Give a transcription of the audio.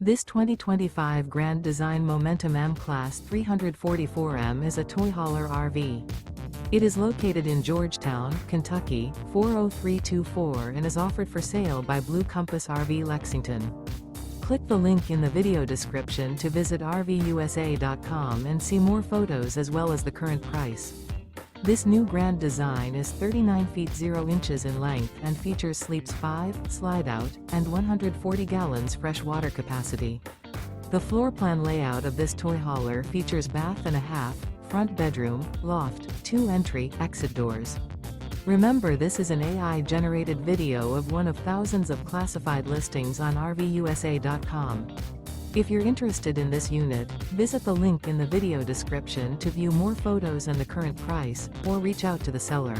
This 2025 Grand Design Momentum M-Class 344M is a toy hauler RV. It is located in Georgetown, Kentucky, 40324 and is offered for sale by Blue Compass RV Lexington. Click the link in the video description to visit RVUSA.com and see more photos as well as the current price. This new grand design is 39 feet 0 inches in length and features sleeps 5, slide-out, and 140 gallons fresh water capacity. The floor plan layout of this toy hauler features bath and a half, front bedroom, loft, 2 entry, exit doors. Remember, this is an AI-generated video of one of thousands of classified listings on RVUSA.com. If you're interested in this unit, visit the link in the video description to view more photos and the current price, or reach out to the seller.